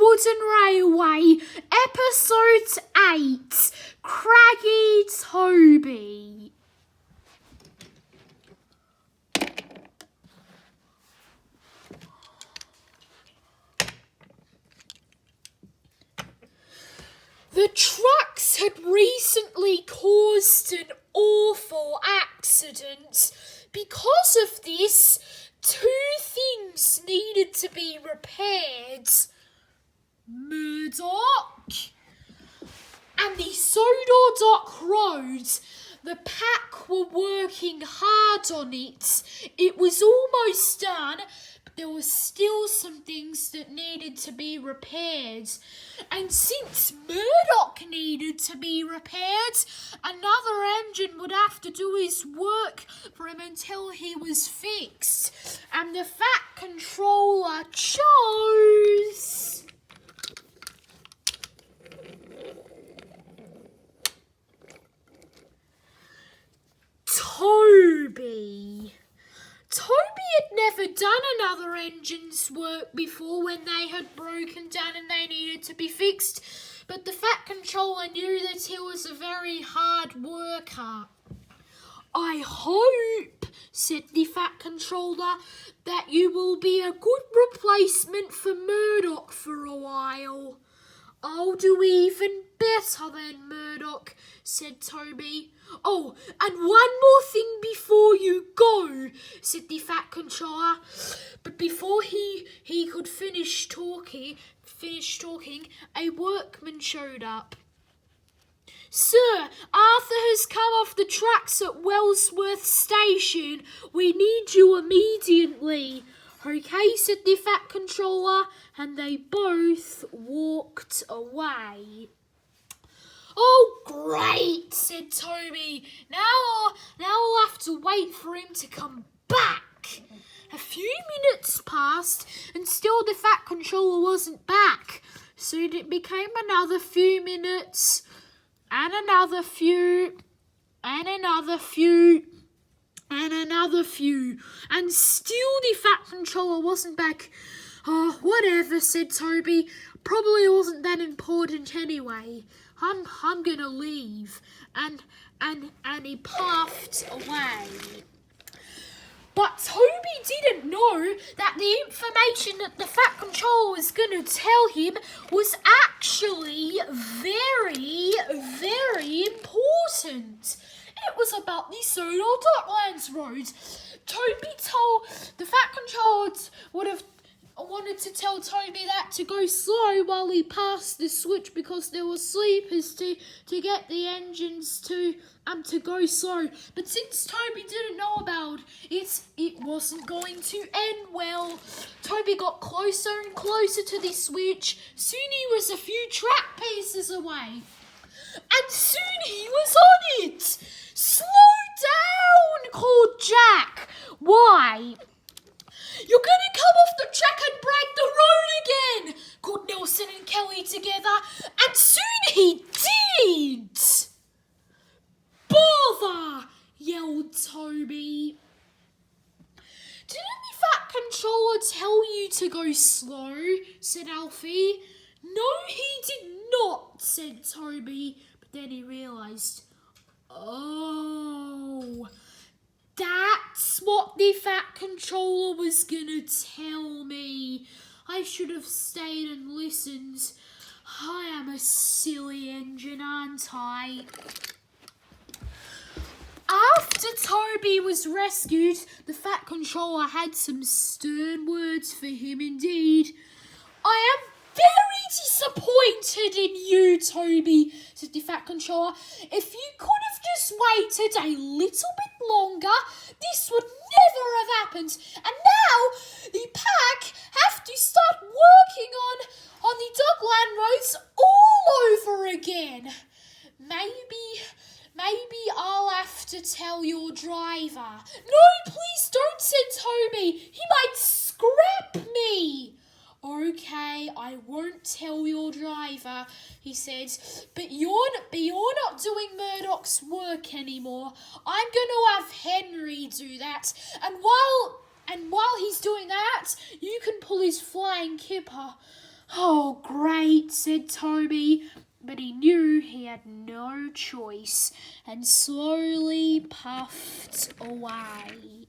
Wooden Railway, Episode 8, Craggy Toby. The trucks had recently caused an awful accident. Because of this, two things needed to be repaired. Murdoch and the Sodor Dock Road. The pack were working hard on it. It was almost done, but there were still some things that needed to be repaired. And since Murdoch needed to be repaired, another engine would have to do his work for him until he was fixed. And the Fat Controller chose Toby. Toby had never done another engine's work before when they had broken down and they needed to be fixed, but the Fat Controller knew that he was a very hard worker. I hope, said the Fat Controller, that you will be a good replacement for Murdoch for a while. I'll do even better than Murdoch, said Toby. Oh, and one more thing before you go, said the Fat Controller. But before he could finish talking, a workman showed up. Sir, Arthur has come off the tracks at Wellsworth Station. We need you immediately. Okay, said the Fat Controller, and they both walked away. Oh, great, said Toby. Now I'll have to wait for him to come back. A few minutes passed, and still the Fat Controller wasn't back. Soon it became another few minutes, and another few, and another few, and another few, and still the Fat Controller wasn't back. Oh, whatever, said Toby. Probably wasn't that important anyway. I'm gonna leave. And he puffed away. But Toby didn't know that the information that the Fat Controller was gonna tell him was actually very, very important. It was about the Sodor Docklands Road. Toby told the Fat Controller wanted to tell Toby that to go slow while he passed the switch because there were sleepers to get the engines to go slow. But since Toby didn't know about it, it wasn't going to end well. Toby got closer and closer to the switch. Soon he was a few track pieces away. And soon he was on it. Slow down, called Jack. Why? You're gonna come off the track and break the road again, called Nelson and Kelly together, and soon he did. Bother, yelled Toby. Didn't the Fat Controller tell you to go slow, said Alfie. No, he did not, said Toby, but then he realised, oh, that's what the Fat Controller was gonna tell me. I should have stayed and listened. I am a silly engine, aren't I? After Toby was rescued, the Fat Controller had some stern words for him indeed. I am very disappointed in you, Toby, said the Fat Controller. If you could have just waited a little bit longer, this would never have happened. And now the pack have to start working on the Dockland roads all over again. Maybe I'll have to tell your driver. No, please don't, said Toby. He might scrap me. Okay, I won't tell your driver, he said, but you're not doing Murdoch's work anymore. I'm going to have Henry do that, and while he's doing that, you can pull his flying kipper. Oh, great, said Toby, but he knew he had no choice and slowly puffed away.